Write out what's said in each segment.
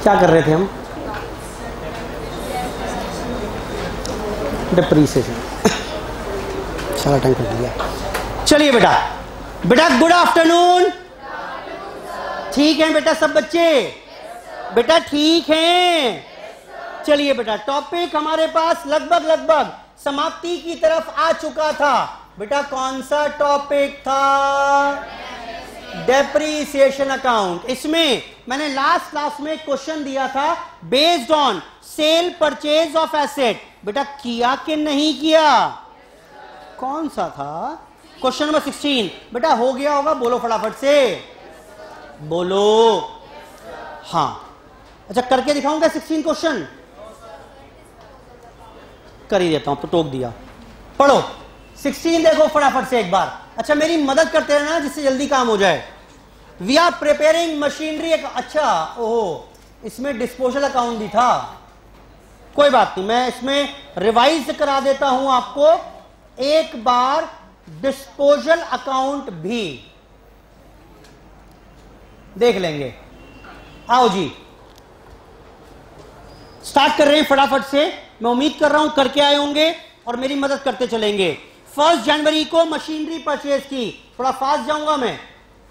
क्या कर रहे थे हम? डिप्रीसिएशन। सारा टाइम कर दिया। चलिए बेटा, बेटा गुड आफ्टरनून। ठीक है बेटा सब बच्चे? बेटा ठीक हैं? चलिए बेटा, टॉपिक हमारे पास लगभग समाप्ति की तरफ आ चुका था। बेटा कौन सा टॉपिक था? Depreciation account. इसमें मैंने लास्ट क्लास में क्वेश्चन दिया था based on sale purchase of asset. बेटा किया कि नहीं किया? कौन सा था? Question number 16। बेटा हो गया होगा, बोलो फटाफट से बोलो। हाँ अच्छा, करके दिखाऊंगा 16 क्वेश्चन? कर ही देता हूं, तो टोक दिया। पढ़ो 16, देखो फटाफट से एक बार। अच्छा मेरी मदद करते रहना जिससे जल्दी काम हो जाए। We are preparing machinery. अच्छा ओहो, इसमें डिस्पोजल अकाउंट भी था। कोई बात नहीं, मैं इसमें रिवाइज करा देता हूं आपको एक बार। डिस्पोजल अकाउंट भी देख लेंगे। आओ जी, स्टार्ट कर रहे हैं फटाफट से। मैं उम्मीद कर रहा हूं करके आए होंगे और मेरी मदद करते चलेंगे। 1 जनवरी को मशीनरी परचेज की। थोड़ा फास्ट जाऊंगा मैं।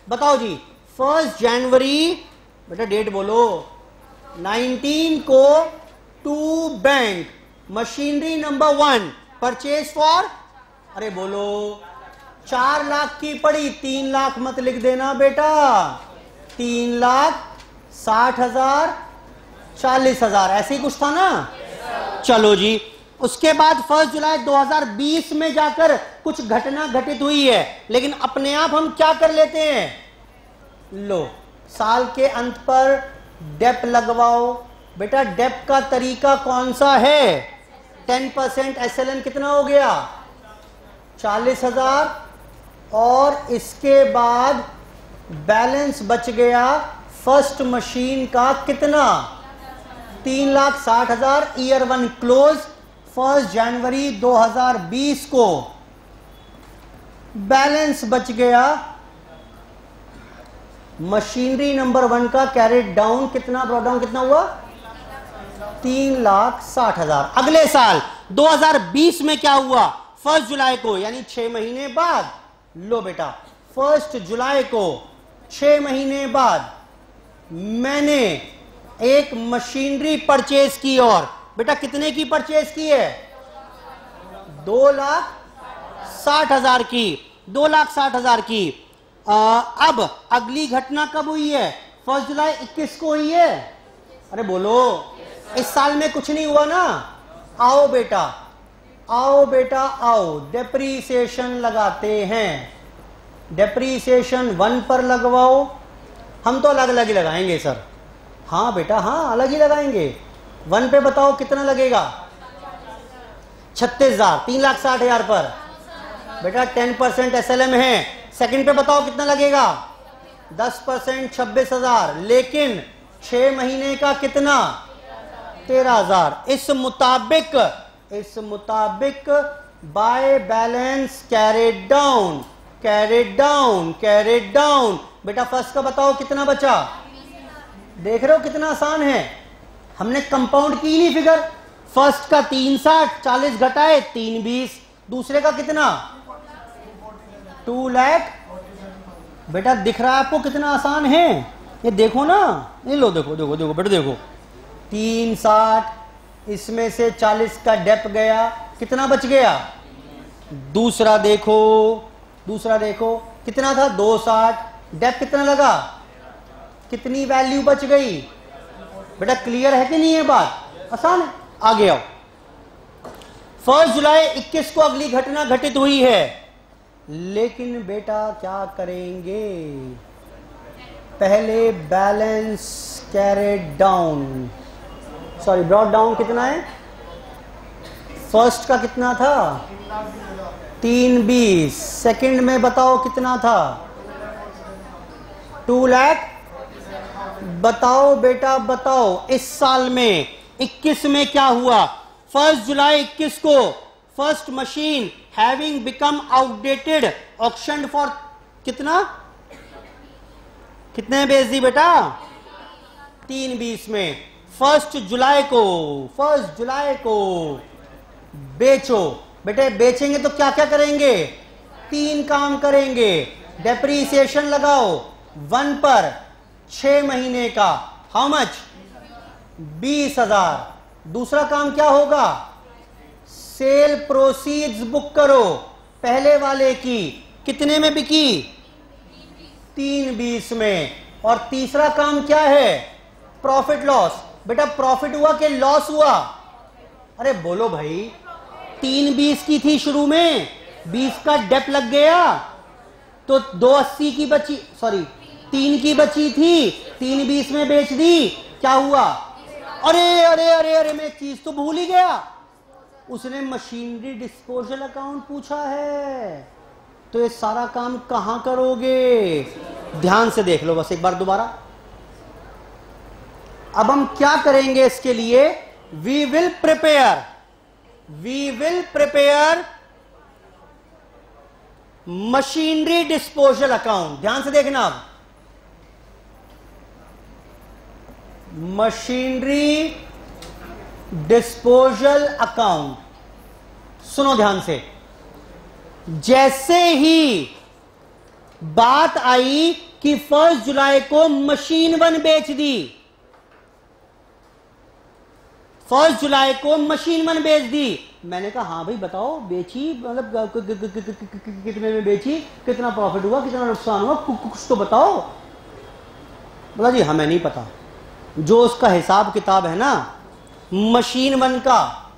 बताओ जी, 1 जनवरी, बेटा डेट बोलो। 19 को to bank machinery number 1 purchase for, अरे बोलो 4 लाख की पड़ी। 3 लाख मत लिख देना बेटा। 3,60,000, 40,000 ऐसे ही कुछ था ना? चलो जी, उसके बाद 1 जुलाई 2020 में जाकर कुछ घटना घटित हुई है, लेकिन अपने आप हम क्या कर लेते हैं, लो साल के अंत पर डेप लगवाओ। बेटा डेप का तरीका कौन सा है? 10% SLN कितना हो गया? 40,000। और इसके बाद बैलेंस बच गया फर्स्ट मशीन का कितना? 3,60,000। ईयर 1 क्लोज 1 जनवरी 2020 को। बैलेंस बच गया मशीनरी नंबर 1 का कैरेट डाउन कितना, ब्रॉट डाउन कितना हुआ? 3,60,000। अगले साल 2020 में क्या हुआ? 1 जुलाई को, यानी 6 महीने बाद। लो बेटा 1 जुलाई को 6 महीने बाद मैंने एक मशीनरी परचेज की। और बेटा कितने की परचेज की है? 2,60,000 की। 2,60,000 की। अब अगली घटना कब हुई है? 1 जुलाई 21 को हुई है। अरे बोलो, इस साल में कुछ नहीं हुआ ना? आओ बेटा, आओ बेटा आओ, डेप्रीसिएशन लगाते हैं। डेप्रीसिएशन 1 पर लगवाओ। हम तो अलग अलग ही लगाएंगे सर। हाँ बेटा हाँ, अलग ही लगाएंगे। 1 पे बताओ कितना लगेगा? 36,000। 3,60,000 पर बेटा 10% SLM है। सेकंड पे बताओ कितना लगेगा? 10% 26,000। लेकिन 6 महीने का कितना? 13,000। इस मुताबिक by balance carried down, carried down, carried down. बेटा फर्स्ट का बताओ कितना बचा? देख रहे हो कितना आसान है। हमने कंपाउंड की नहीं फिगर। फर्स्ट का 3,60, 40 घटाए 3,20। दूसरे का कितना? 2 लाख। बेटा दिख रहा है आपको कितना आसान है? ये देखो ना, ये लो देखो देखो देखो बेटा देखो। 3,60, इसमें से 40 का डेप गया, कितना बच गया? दूसरा देखो, दूसरा देखो कितना था? 2,60। डेप कितना लगा? कितनी वैल्यू बच गई? बेटा क्लियर है कि नहीं है बात? आसान है। आगे आओ। 1 जुलाई 21 को अगली घटना घटित हुई है, लेकिन बेटा क्या करेंगे? पहले balance carried down, sorry brought down कितना है? फर्स्ट का कितना था? 3,20। सेकंड में बताओ कितना था? 2 लाख। बताओ बेटा बताओ, इस साल में 21 में क्या हुआ? 1 जुलाई 21 को first machine having become outdated auction for कितना? कितने बेच दी बेटा? 3:20 में 1 जुलाई को बेचो। बेटे बेचेंगे तो क्या क्या करेंगे? 3 काम करेंगे। डेप्रीसिएशन लगाओ 1 पर 6 महीने का, हाउ मच? 20,000। दूसरा काम क्या होगा? सेल प्रोसीड्स बुक करो पहले वाले की, कितने में बिकी? 3:20 में। और तीसरा काम क्या है? Profit loss. बेटा प्रॉफिट हुआ कि लॉस हुआ? अरे बोलो भाई, 3:20 की थी शुरू में, 20 का डेप लग गया तो 280 की बची, सॉरी 3 की बची थी, 3:20 में बेच दी, क्या हुआ? अरे अरे अरे अरे मैं चीज तो भूल ही गया, उसने मशीनरी डिस्पोजल अकाउंट पूछा है। तो ये सारा काम कहां करोगे? ध्यान से देख लो बस एक बार दोबारा। अब हम क्या करेंगे इसके लिए? We will prepare machinery disposal account. ध्यान से देखना, अब मशीनरी डिस्पोजल अकाउंट, सुनो ध्यान से। जैसे ही बात आई कि 1 जुलाई को मशीन 1 बेच दी, 1 जुलाई को मशीन 1 बेच दी, मैंने कहा हाँ भाई बताओ बेची, मतलब कितने में बेची, कितना प्रॉफिट हुआ, कितना नुकसान हुआ, कुछ तो बताओ। बोला जी हमें नहीं पता। जो उसका हिसाब किताब है ना मशीन 1 का,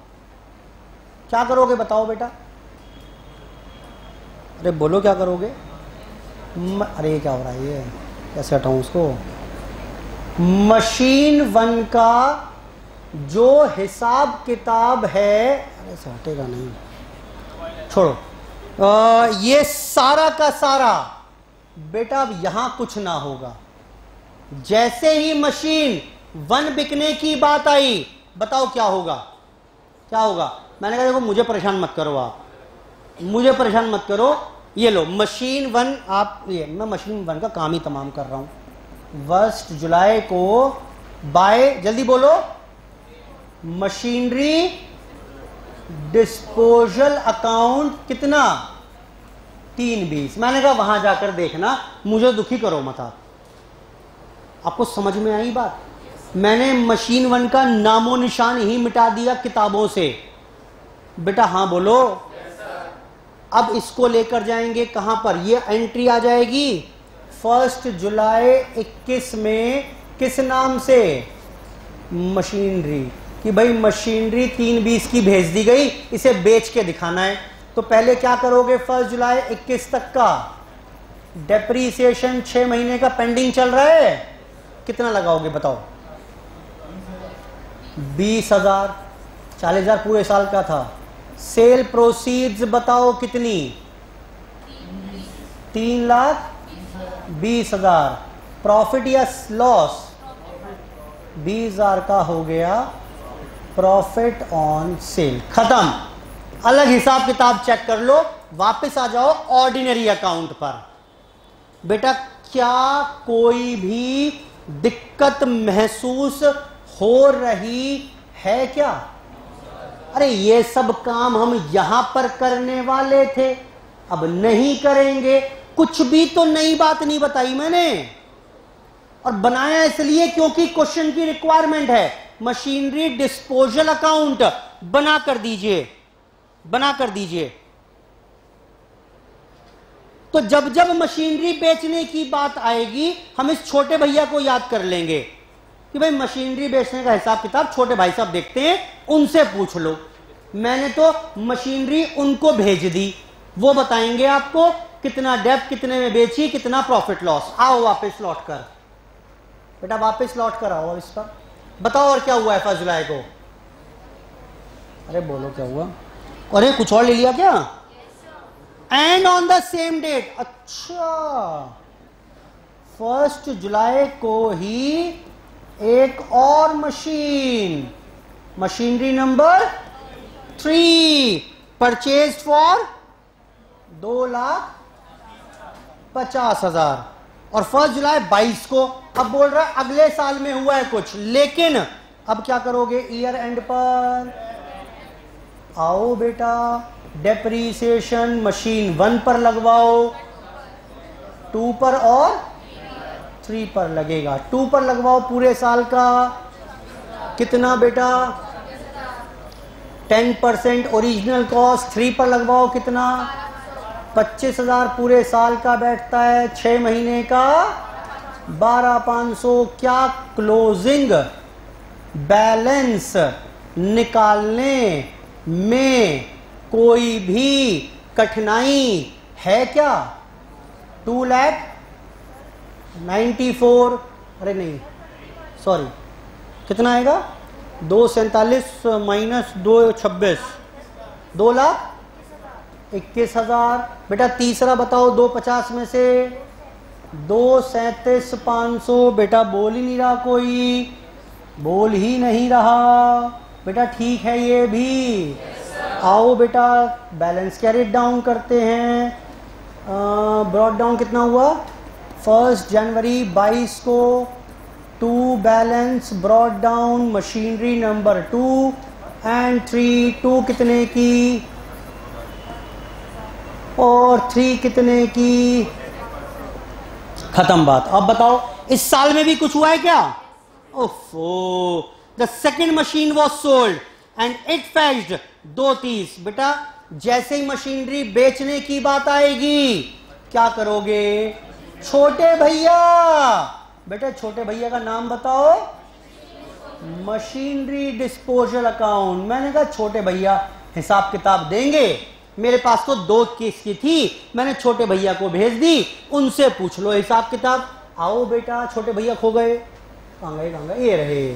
क्या करोगे बताओ बेटा? अरे बोलो क्या करोगे? अरे क्या हो रहा है, ये कैसे हटाऊं उसको? मशीन 1 का जो हिसाब किताब है, अरे से हटेगा नहीं, छोड़ो। ये सारा का सारा बेटा अब यहां कुछ ना होगा। जैसे ही मशीन 1 बिकने की बात आई, बताओ क्या होगा? क्या होगा? मैंने कहा देखो मुझे परेशान मत करो, आप मुझे परेशान मत करो, ये लो मशीन 1, आप ये मैं मशीन 1 का काम ही तमाम कर रहा हूं। 1 जुलाई को बाय, जल्दी बोलो, मशीनरी डिस्पोजल अकाउंट कितना? 3:20। मैंने कहा वहां जाकर देखना, मुझे दुखी करो मत आप। आपको समझ में आई बात? मैंने मशीन 1 का नामो निशान ही मिटा दिया किताबों से। बेटा हाँ बोलो। अब इसको लेकर जाएंगे कहां पर? ये एंट्री आ जाएगी 1 जुलाई 21 में, किस नाम से? मशीनरी, कि भाई मशीनरी 3:20 की भेज दी गई, इसे बेच के दिखाना है। तो पहले क्या करोगे? 1 जुलाई 21 तक का डेप्रीसिएशन 6 महीने का पेंडिंग चल रहा है, कितना लगाओगे बताओ? 20,000। 40,000 पूरे साल का था। सेल प्रोसीड्स बताओ कितनी? 3,20,000। प्रॉफिट या लॉस? 20,000 का हो गया प्रॉफिट ऑन सेल, खत्म। अलग हिसाब किताब चेक कर लो, वापस आ जाओ ऑर्डिनरी अकाउंट पर। बेटा क्या कोई भी दिक्कत महसूस हो रही है क्या? अरे ये सब काम हम यहां पर करने वाले थे, अब नहीं करेंगे। कुछ भी तो नई बात नहीं बताई मैंने, और बनाया इसलिए क्योंकि क्वेश्चन की रिक्वायरमेंट है। मशीनरी डिस्पोजल अकाउंट बना कर दीजिए, बना कर दीजिए। तो जब जब मशीनरी बेचने की बात आएगी, हम इस छोटे भैया को याद कर लेंगे कि भाई मशीनरी बेचने का हिसाब किताब छोटे भाई साहब देखते हैं, उनसे पूछ लो। मैंने तो मशीनरी उनको भेज दी, वो बताएंगे आपको कितना डेप, कितने में बेची, कितना प्रॉफिट लॉस। आओ वापस लौट कर, बेटा वापस लौट कर आओ इस पर। बताओ और क्या हुआ है 1 जुलाई को? अरे बोलो क्या हुआ? अरे कुछ और ले लिया क्या? And on the same date. अच्छा 1 जुलाई को ही एक और machine, machinery number 3 purchase for 2,50,000। और 1 जुलाई 22 को। अब बोल रहा है अगले साल में हुआ है कुछ, लेकिन अब क्या करोगे, ईयर एंड पर आओ बेटा, डेप्रीसिएशन मशीन 1 पर लगवाओ, 2 पर और 3 पर लगेगा। 2 पर लगवाओ पूरे साल का कितना बेटा, 10% ओरिजिनल कॉस्ट। 3 पर लगवाओ कितना, 25,000 पूरे साल का बैठता है, 6 महीने का 12,500। क्या क्लोजिंग बैलेंस निकालने में कोई भी कठिनाई है क्या? 2,94,000, अरे नहीं सॉरी, कितना आएगा, 247 माइनस 226, 2,21,000। बेटा तीसरा बताओ, 250 में से 2,37,500। बेटा बोल ही नहीं रहा कोई, बोल ही नहीं रहा बेटा, ठीक है ये भी। आओ बेटा बैलेंस कैरिड डाउन करते हैं। ब्रॉड डाउन कितना हुआ, 1 जनवरी 22 को 2 balance brought down machinery number 2 and 3, 2 कितने की और 3 कितने की, खत्म बात। अब बताओ इस साल में भी कुछ हुआ है क्या? ओफो, the second machine was sold and it fetched 230। बेटा जैसे ही मशीनरी बेचने की बात आएगी क्या करोगे, छोटे भैया, बेटा छोटे भैया का नाम बताओ, मशीनरी डिस्पोजल अकाउंट। मैंने कहा छोटे भैया हिसाब किताब देंगे, मेरे पास तो 2 केस की थी, मैंने छोटे भैया को भेज दी, उनसे पूछ लो हिसाब किताब। आओ बेटा, छोटे भैया खो गए, कहाँ गए, ये रहे।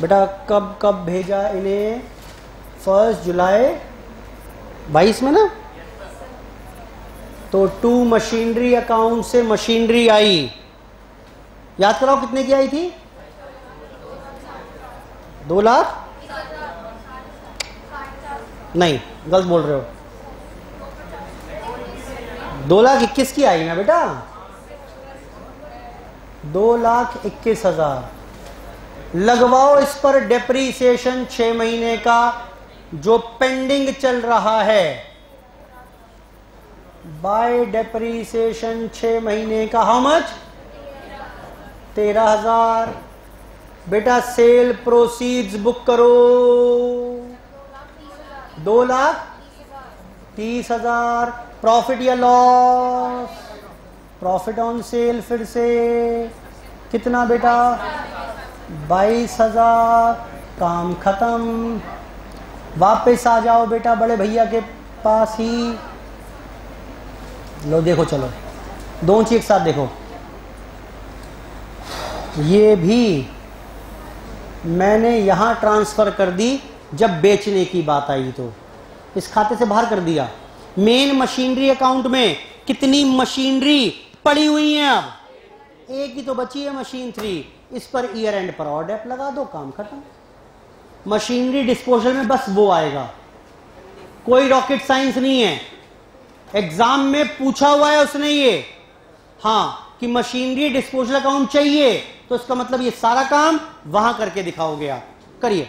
बेटा कब कब भेजा इन्हें, 1 जुलाई 22 में ना, तो 2 मशीनरी अकाउंट से मशीनरी आई, याद कराओ कितने की आई थी, 2 लाख, नहीं गलत बोल रहे हो, 2,21,000 की आई ना बेटा, 2,21,000। लगवाओ इस पर डेप्रीसिएशन 6 महीने का जो पेंडिंग चल रहा है, बाय डेप्रीसिएशन 6 महीने का, हाउ मच, 13,000। बेटा सेल प्रोसीड्स बुक करो, 2,30,000। प्रॉफिट या लॉस, प्रॉफिट ऑन सेल फिर से कितना बेटा, 22,000। काम खत्म, वापस आ जाओ बेटा बड़े भैया के पास ही। लो देखो, चलो दोनों चीज एक साथ देखो, ये भी मैंने यहां ट्रांसफर कर दी जब बेचने की बात आई, तो इस खाते से बाहर कर दिया। मेन मशीनरी अकाउंट में कितनी मशीनरी पड़ी हुई है, अब एक ही तो बची है मशीन 3, इस पर ईयर एंड पर और डेप लगा दो, काम खत्म। मशीनरी डिस्पोजल में बस वो आएगा, कोई रॉकेट साइंस नहीं है, एग्जाम में पूछा हुआ है उसने ये, हाँ कि मशीनरी डिस्पोजल अकाउंट चाहिए, तो इसका मतलब ये सारा काम वहां करके दिखाओगे आप, करिए।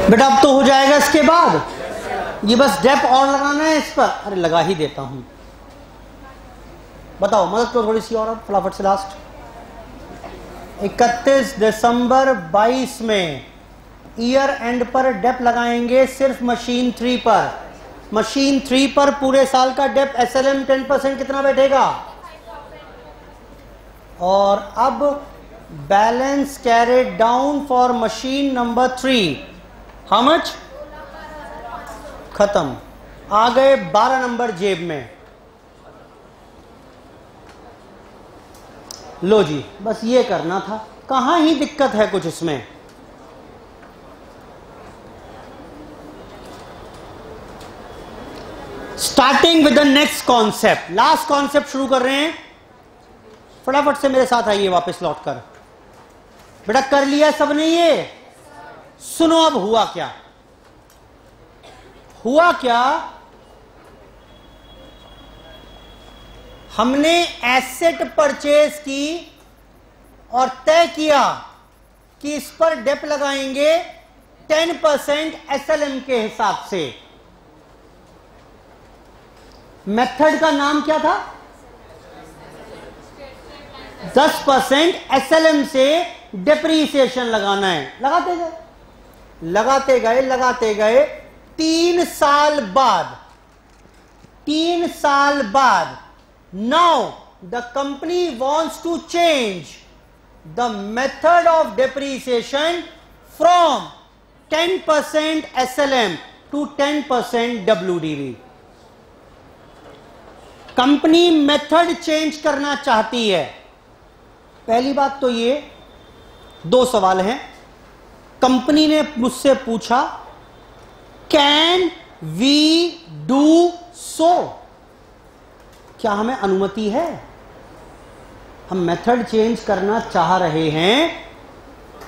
बेटा अब तो हो जाएगा, इसके बाद ये बस डेप और लगाना है इस पर, अरे लगा ही देता हूं। बताओ मदद करो थोड़ी सी और, फटाफट से लास्ट 31 दिसंबर 22 में ईयर एंड पर डेप लगाएंगे सिर्फ मशीन 3 पर। मशीन 3 पर पूरे साल का डेप एसएलएम 10% कितना बैठेगा? और अब balance carried down for machine number 3 how much? खत्म। आ गए 12 नंबर जेब में। लो जी, बस ये करना था, कहां ही दिक्कत है कुछ इसमें। Starting with the next concept, last concept शुरू कर रहे हैं। फटाफट से मेरे साथ आइए वापस लौटकर। बेटा कर लिया सबने ये? सुनो अब हुआ क्या। हुआ क्या, हमने एसेट परचेज की और तय किया कि इस पर डेप लगाएंगे 10% एसएलएम के हिसाब से। मेथड का नाम क्या था? 10% एसएलएम से डेप्रीसिएशन लगाना है। लगाते गए लगाते गए लगाते गए 3 साल बाद now the company wants to change the method of depreciation from 10% SLM to 10% WDV। Company method change करना चाहती है। पहली बात तो ये, 2 सवाल हैं। कंपनी ने मुझसे पूछा कैन वी डू सो, क्या हमें अनुमति है? हम मेथड चेंज करना चाह रहे हैं,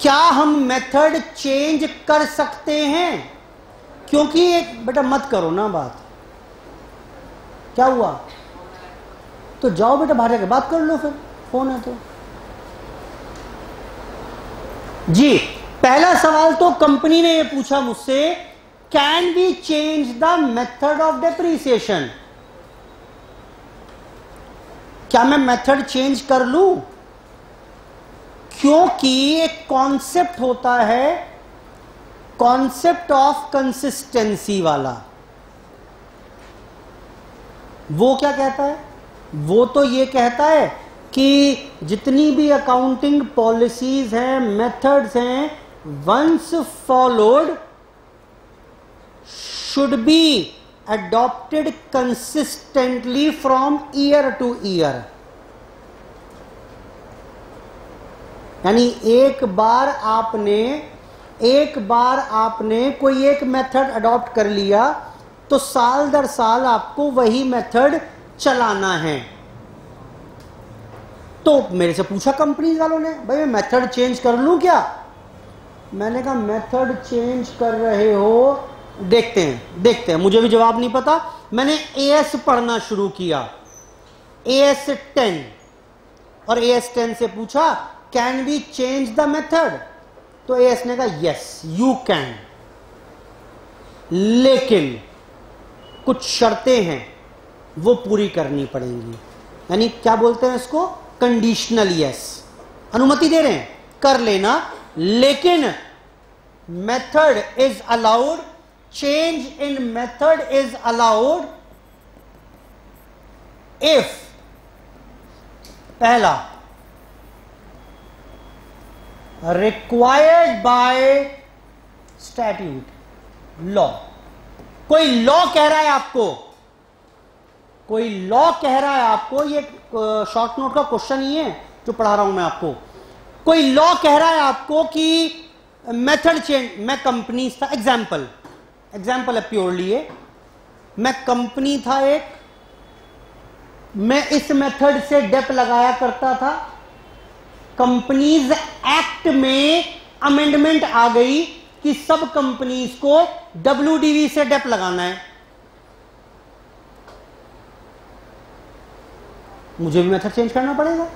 क्या हम मेथड चेंज कर सकते हैं? क्योंकि एक बेटा मत करो ना बात, क्या हुआ? तो जाओ बेटा बाहर जाकर बात कर लो, फिर फोन है तो। जी, पहला सवाल तो कंपनी ने ये पूछा मुझसे, can we change the method of depreciation, क्या मैं मेथड चेंज कर लूं? क्योंकि एक कॉन्सेप्ट होता है, कॉन्सेप्ट ऑफ कंसिस्टेंसी वाला। वो क्या कहता है? वो तो ये कहता है कि जितनी भी अकाउंटिंग पॉलिसीज हैं, मेथड्स हैं, once followed should be adopted consistently from year to year। यानी एक बार आपने कोई एक मेथड अडॉप्ट कर लिया तो साल दर साल आपको वही मेथड चलाना है। तो मेरे से पूछा कंपनी वालों ने, भाई मैं मेथड चेंज कर लूं क्या? मैंने कहा मेथड चेंज कर रहे हो, देखते हैं। मुझे भी जवाब नहीं पता। मैंने एएस पढ़ना शुरू किया, एएस 10, और एएस 10 से पूछा can we change the method? तो एएस ने कहा यस यू कैन, लेकिन कुछ शर्तें हैं वो पूरी करनी पड़ेंगी। यानी क्या बोलते हैं इसको? कंडीशनल यस, अनुमति दे रहे हैं कर लेना, लेकिन method is allowed, change in method is allowed if, पहला, required by statute, law। कोई लॉ कह रहा है आपको, ये शॉर्ट नोट का क्वेश्चन ही है जो पढ़ा रहा हूं मैं आपको। कोई लॉ कह रहा है आपको कि मेथड चेंज, मैं कंपनी था, एग्जाम्पल है प्योरली ये, मैं कंपनी था एक, मैं इस मेथड से डेप लगाया करता था। कंपनीज एक्ट में अमेंडमेंट आ गई कि सब कंपनीज को डब्ल्यूडीवी से डेप लगाना है। मुझे भी मेथड चेंज करना पड़ेगा।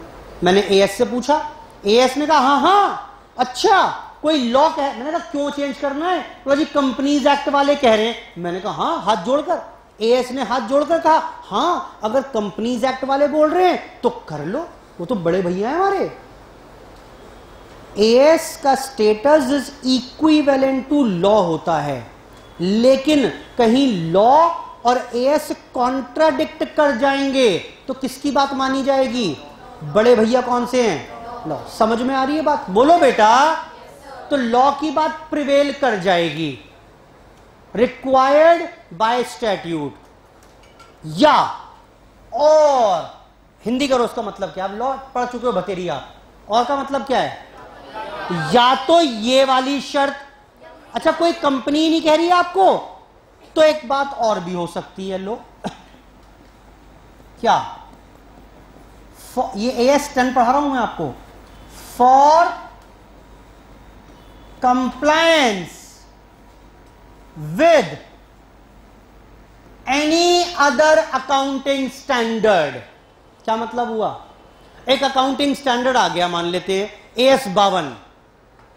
मैंने एएस से पूछा, एएस ने कहा हाँ अच्छा कोई लॉ कह, मैंने कहा क्यों चेंज करना है? तो जी कंपनीज एक्ट वाले कह रहे हैं। मैंने कहा हाँ, हाथ जोड़कर, एएस ने हाथ जोड़कर कहा हाँ अगर कंपनीज एक्ट वाले बोल रहे हैं तो कर लो, वो तो बड़े भैया हैं हमारे। एएस का status is equivalent to law होता है, लेकिन कहीं लॉ और एएस कॉन्ट्राडिक्ट कर जाएंगे तो किसकी बात मानी जाएगी? बड़े भैया कौन से हैं? लॉ। समझ में आ रही है बात? बोलो बेटा। तो लॉ की बात प्रिवेल कर जाएगी, रिक्वायर्ड बाय स्टैट्यूट, या और हिंदी करो उसका मतलब क्या? आप लॉ पढ़ चुके हो भतेरी आप, और का मतलब क्या है? या तो ये वाली शर्त, अच्छा कोई कंपनी नहीं कह रही है आपको, तो एक बात और भी हो सकती है, लो क्या, ये AS 10 पढ़ा रहा हूं मैं आपको, for compliance with any other accounting standard. क्या मतलब हुआ? एक अकाउंटिंग स्टैंडर्ड आ गया, मान लेते हैं AS 52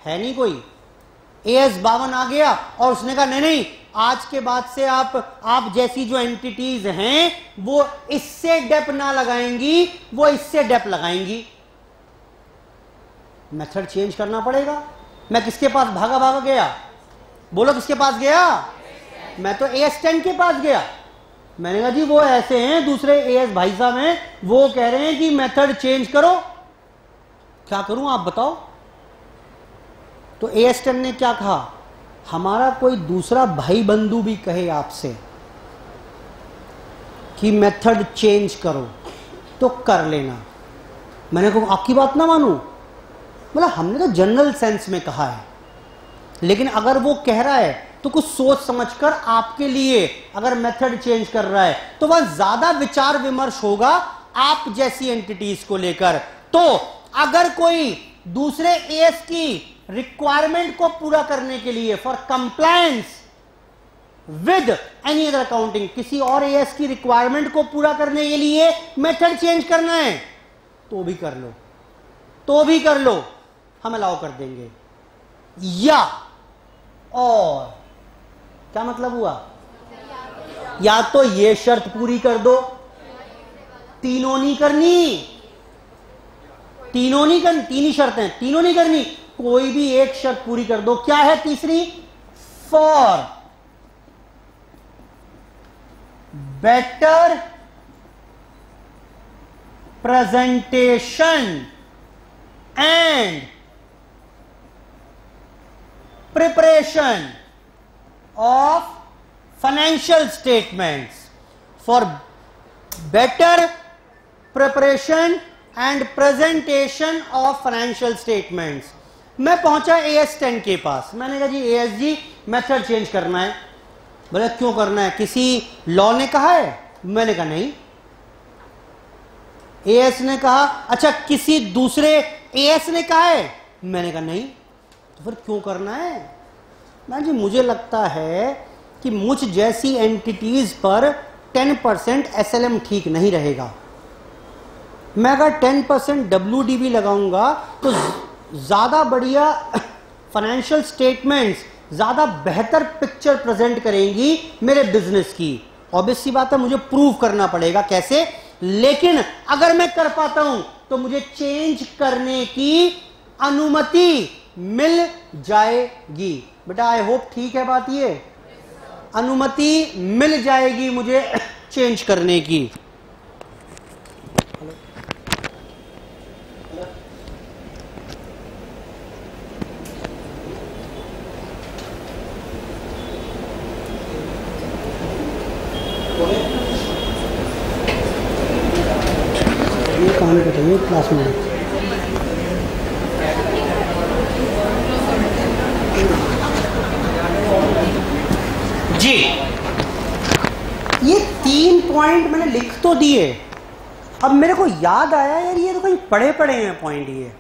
है, नहीं कोई, AS 52 आ गया और उसने कहा नहीं नहीं, आज के बाद से आप जैसी जो एंटिटीज हैं वो इससे डेप ना लगाएंगी, वो इससे डेप लगाएंगी। मेथड चेंज करना पड़ेगा। मैं किसके पास भागा भागा गया? बोलो किसके पास गया? मैं तो AS 10 के पास गया। मैंने कहा जी वो ऐसे हैं, दूसरे AS भाई साहब हैं, वो कह रहे हैं कि मेथड चेंज करो, क्या करूं आप बताओ? तो AS 10 ने क्या कहा? हमारा कोई दूसरा भाई बंधु भी कहे आपसे कि मेथड चेंज करो तो कर लेना। मैंने कहा आपकी बात ना मानूं? मतलब हमने तो जनरल सेंस में कहा है, लेकिन अगर वो कह रहा है तो कुछ सोच समझकर आपके लिए अगर मेथड चेंज कर रहा है तो वह ज्यादा विचार विमर्श होगा आप जैसी एंटिटीज को लेकर। तो अगर कोई दूसरे AS की रिक्वायरमेंट को पूरा करने के लिए, for compliance with any other accounting, किसी और AS की रिक्वायरमेंट को पूरा करने के लिए मेथड चेंज करना है तो भी कर लो, तो भी कर लो, हम अलाउ कर देंगे। या और क्या मतलब हुआ? या तो ये शर्त पूरी कर दो, तीनों नहीं करनी, तीनों नहीं करनी, तीन ही शर्तें, तीनों नहीं करनी, कोई भी एक शर्त पूरी कर दो। क्या है तीसरी? For better presentation and preparation of financial statements, for better preparation and presentation of financial statements। मैं पहुंचा AS 10 के पास, मैंने कहा जी AS जी मेथड चेंज करना है। बोले क्यों करना है? किसी लॉ ने कहा है? मैंने कहा नहीं। AS ने कहा, अच्छा किसी दूसरे AS ने कहा है? मैंने कहा नहीं। तो फिर क्यों करना है? ना जी मुझे लगता है कि मुझ जैसी एंटिटीज पर 10% SLM ठीक नहीं रहेगा। मैं अगर 10% WDV लगाऊंगा तो ज्यादा बढ़िया फाइनेंशियल स्टेटमेंट्स, ज्यादा बेहतर पिक्चर प्रेजेंट करेंगी मेरे बिजनेस की। ऑब्वियस सी बात है, मुझे प्रूव करना पड़ेगा कैसे, लेकिन अगर मैं कर पाता हूं तो मुझे चेंज करने की अनुमति मिल जाएगी। बेटा आई होप ठीक है बात, ये अनुमति मिल जाएगी मुझे चेंज करने की। ये कहानी बताइए क्लास में। जी ये 3 पॉइंट मैंने लिख तो दिए, अब मेरे को याद आया यार ये तो कहीं पढ़े पड़े हैं पॉइंट ये।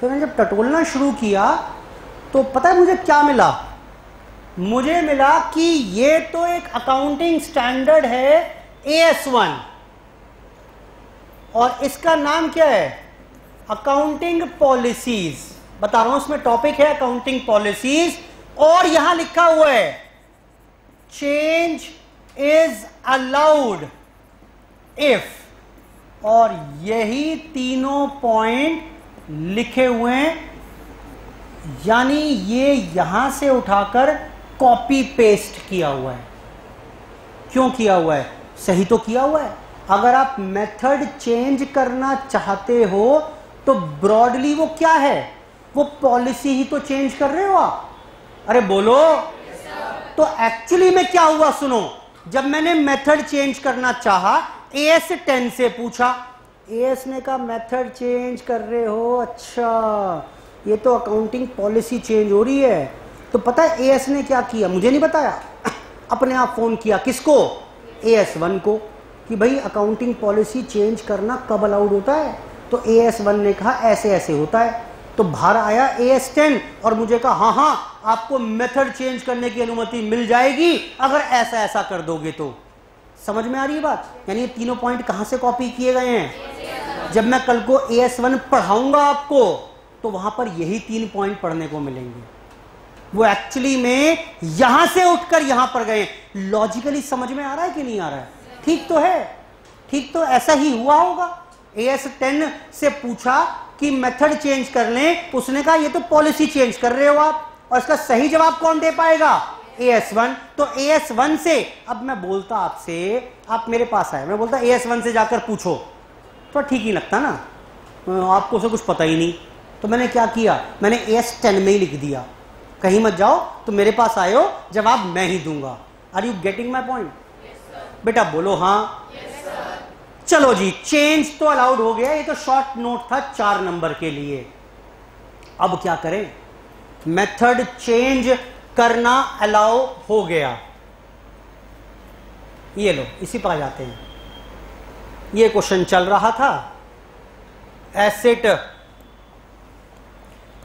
फिर मैंने जब टटोलना शुरू किया तो पता है मुझे क्या मिला? मुझे मिला कि ये तो एक अकाउंटिंग स्टैंडर्ड है AS 1 और इसका नाम क्या है? Accounting policies. बता रहा हूं उसमें टॉपिक है अकाउंटिंग पॉलिसीज, और यहां लिखा हुआ है चेंज इज अलाउड इफ, और यही तीनों पॉइंट लिखे हुए हैं, यानी ये यहां से उठाकर कॉपी पेस्ट किया हुआ है। क्यों किया हुआ है? सही तो किया हुआ है। अगर आप मेथड चेंज करना चाहते हो तो ब्रॉडली वो क्या है? वो पॉलिसी ही तो चेंज कर रहे हो आप। अरे बोलो। तो एक्चुअली में क्या हुआ सुनो, जब मैंने मेथड चेंज करना चाहा, AS10 से पूछा, AS ने कहा मेथड चेंज कर रहे हो, अच्छा ये तो अकाउंटिंग पॉलिसी चेंज हो रही है। तो पता है AS ने क्या किया? मुझे नहीं बताया, अपने आप फोन किया। किसको? AS1 को, कि भाई अकाउंटिंग पॉलिसी चेंज करना कब अलाउड होता है? तो AS1 ने कहा ऐसे ऐसे होता है। तो बाहर आया AS10 और मुझे कहा हाँ हाँ आपको मेथड चेंज करने की अनुमति मिल जाएगी अगर ऐसा ऐसा कर दोगे तो। समझ में आ रही है बात? यानी ये तीनों पॉइंट कहां से कॉपी किए गए हैं? जब मैं कल को AS1 पढ़ाऊंगा आपको तो वहां पर यही 3 पॉइंट पढ़ने को मिलेंगे। वो एक्चुअली में यहां से उठकर यहां पर गए। लॉजिकली समझ में आ रहा है कि नहीं आ रहा है? ठीक तो है, ठीक तो ऐसा ही हुआ होगा। AS10 से पूछा कि मेथड चेंज कर लें, उसने कहा ये तो पॉलिसी चेंज कर रहे हो आप, और इसका सही जवाब कौन दे पाएगा? AS1। तो AS1 से अब मैं बोलता आपसे, आप मेरे पास आए, मैं बोलता AS1 से जाकर पूछो, तो ठीक ही लगता ना, आपको उसे कुछ पता ही नहीं। तो मैंने क्या किया, मैंने AS10 में ही लिख दिया, कहीं मत जाओ, तो मेरे पास आए हो, जवाब मैं ही दूंगा। Are you getting my point? बेटा बोलो हाँ। चलो जी, चेंज तो अलाउड हो गया, ये तो शॉर्ट नोट था 4 नंबर के लिए। अब क्या करें? मेथड चेंज करना अलाउ हो गया। ये लो, इसी पर आ जाते हैं। ये क्वेश्चन चल रहा था, एसेट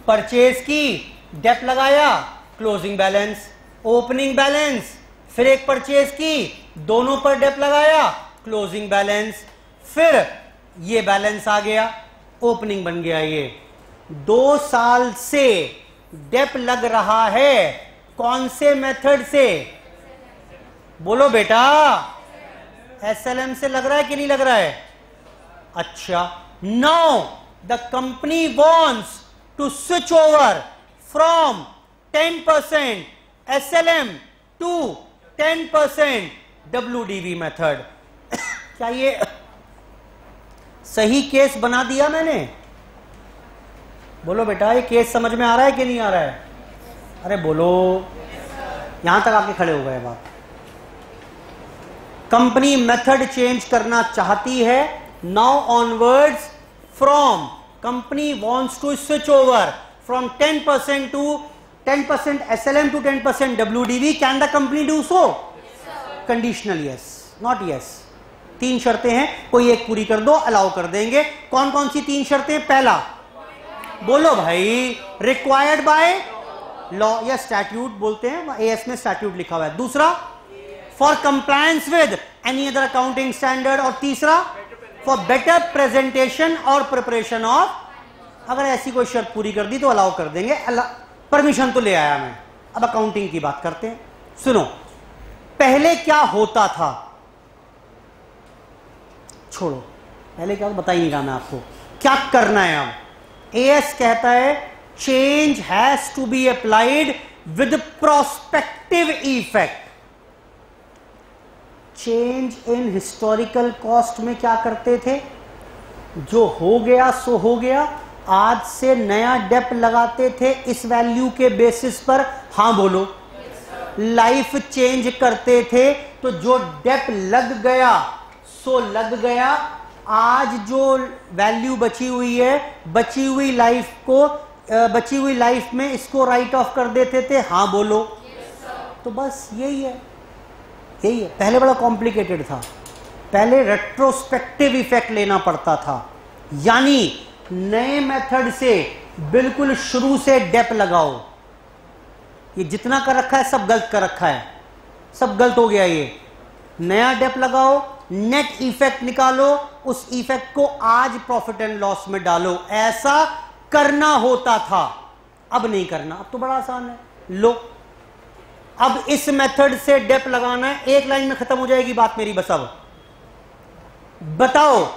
परचेज की, डेट लगाया, क्लोजिंग बैलेंस, ओपनिंग बैलेंस, फिर एक परचेज की, दोनों पर डेट लगाया, क्लोजिंग बैलेंस, फिर ये बैलेंस आ गया, ओपनिंग बन गया। ये 2 साल से डेप लग रहा है, कौन से मेथड से? बोलो बेटा, SLM से लग रहा है कि नहीं लग रहा है? अच्छा, now the company wants to switch over from 10% SLM to 10% WDV method. क्या ये सही केस बना दिया मैंने? बोलो बेटा, ये केस समझ में आ रहा है कि नहीं आ रहा है? अरे बोलो, यहां तक आके खड़े हो गए बात। कंपनी मेथड चेंज करना चाहती है, now onwards from, company wants to switch over from 10% to 10% SLM to 10% WDV। Can the company do so? Conditional yes, not yes. 3 शर्तें हैं, कोई एक पूरी कर दो, अलाउ कर देंगे। कौन कौन सी 3 शर्तें? पहला, बोलो भाई, रिक्वायर्ड बाय लॉ या स्टैट्यूट बोलते हैं, AS में स्टैट्यूट लिखा हुआ है। दूसरा, for compliance with any other accounting standard, और तीसरा, फॉर बेटर प्रेजेंटेशन और प्रिपरेशन ऑफ। अगर ऐसी कोई शर्त पूरी कर दी तो अलाउ कर देंगे। परमिशन तो ले आया मैं। अब अकाउंटिंग की बात करते हैं। सुनो, पहले क्या होता था, छोड़ो, पहले क्या बता ही नहीं रहा मैं आपको, क्या करना है अब। AS कहता है change has to be applied with prospective effect. Change in historical cost में क्या करते थे, जो हो गया सो हो गया, आज से नया डेप लगाते थे इस वैल्यू के बेसिस पर। हां बोलो। लाइफ चेंज करते थे, तो जो डेप लग गया सो लग गया, आज जो वैल्यू बची हुई है, बची हुई लाइफ को, बची हुई लाइफ में इसको राइट ऑफ कर देते थे। हां बोलो। तो बस यही है, यही है। पहले बड़ा कॉम्प्लिकेटेड था, पहले रेट्रोस्पेक्टिव इफेक्ट लेना पड़ता था, यानी नए मेथड से बिल्कुल शुरू से डेप लगाओ। ये जितना कर रखा है सब गलत कर रखा है, सब गलत हो गया। ये नया डेप लगाओ, नेट इफेक्ट निकालो, उस इफेक्ट को आज प्रॉफिट एंड लॉस में डालो। ऐसा करना होता था, अब नहीं करना, अब तो बड़ा आसान है। लो, अब इस मेथड से डेप लगाना है, एक लाइन में खत्म हो जाएगी बात मेरी बस। अब बताओ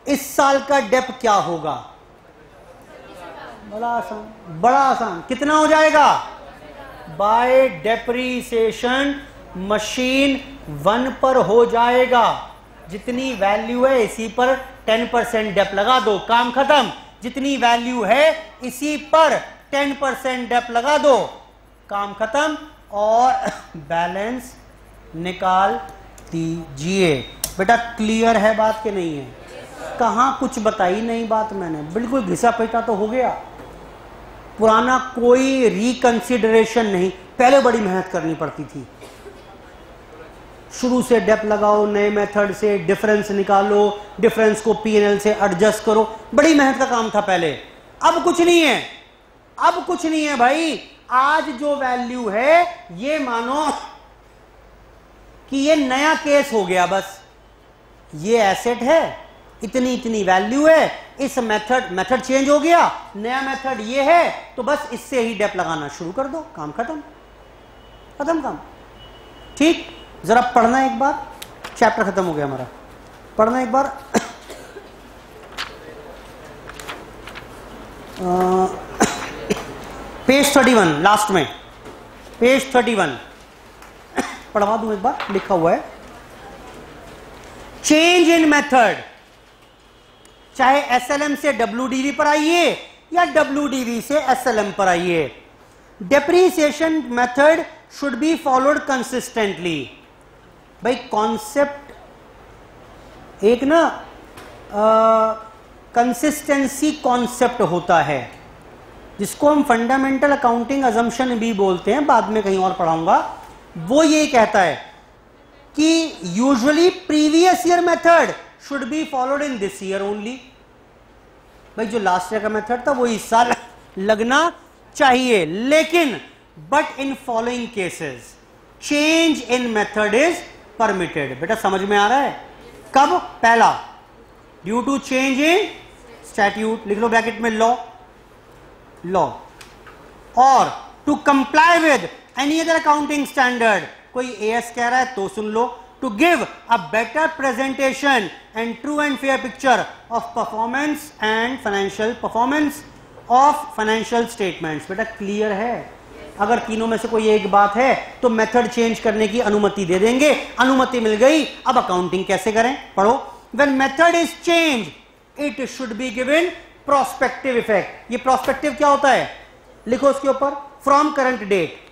इस साल का डेप क्या होगा? बड़ा आसान, बड़ा आसान। कितना हो जाएगा? बाय डेप्रीसिएशन मशीन 1 पर हो जाएगा। जितनी वैल्यू है इसी पर 10% डेप लगा दो, काम खत्म। जितनी वैल्यू है इसी पर 10% डेप लगा दो, काम खत्म, और बैलेंस निकाल दीजिए। बेटा क्लियर है बात के नहीं है? कहाँ कुछ बताई नहीं बात मैंने, बिल्कुल घिसा पिटा तो हो गया। पुराना कोई रिकंसिडरेशन नहीं। पहले बड़ी मेहनत करनी पड़ती थी, शुरू से डेप लगाओ, नए मेथड से डिफरेंस निकालो, डिफरेंस को P&L से एडजस्ट करो, बड़ी मेहनत का काम था पहले। अब कुछ नहीं है, अब कुछ नहीं है भाई। आज जो वैल्यू है ये मानो कि ये नया केस हो गया, बस ये एसेट है, इतनी इतनी वैल्यू है, इस मेथड चेंज हो गया, नया मेथड ये है, तो बस इससे ही डेप लगाना शुरू कर दो, काम खत्म, खत्म काम। ठीक, जरा पढ़ना एक बार, चैप्टर खत्म हो गया हमारा, पढ़ना एक बार। पेज 31 लास्ट में, पेज 31 पढ़वा दूं एक बार, लिखा हुआ है चेंज इन मेथड, चाहे SLM से WDV पर आइए या WDV से SLM पर आइए, depreciation method should be followed consistently. भाई कॉन्सेप्ट एक ना कंसिस्टेंसी कॉन्सेप्ट होता है, जिसको हम फंडामेंटल अकाउंटिंग अजम्पशन भी बोलते हैं, बाद में कहीं और पढ़ाऊंगा। वो ये कहता है कि usually previous year method should be followed in this year only. भाई जो लास्ट ईयर का मेथड था वो इस साल लगना चाहिए, लेकिन but in following cases change in method is permitted. बेटा समझ में आ रहा है? कब? पहला, due to change in statute, लिख लो ब्रैकेट में लॉ, और to comply with any other accounting standard, कोई AS कह रहा है तो सुन लो, to give a better presentation and true and fair picture of performance and financial performance of financial statements. बेटा क्लियर है? अगर तीनों में से कोई एक बात है तो मेथड चेंज करने की अनुमति दे देंगे, अनुमति मिल गई, अब अकाउंटिंग कैसे करें? पढ़ो, when method is change it should be given prospective effect. ये प्रोस्पेक्टिव क्या होता है? लिखो उसके ऊपर, फ्रॉम करंट डेट,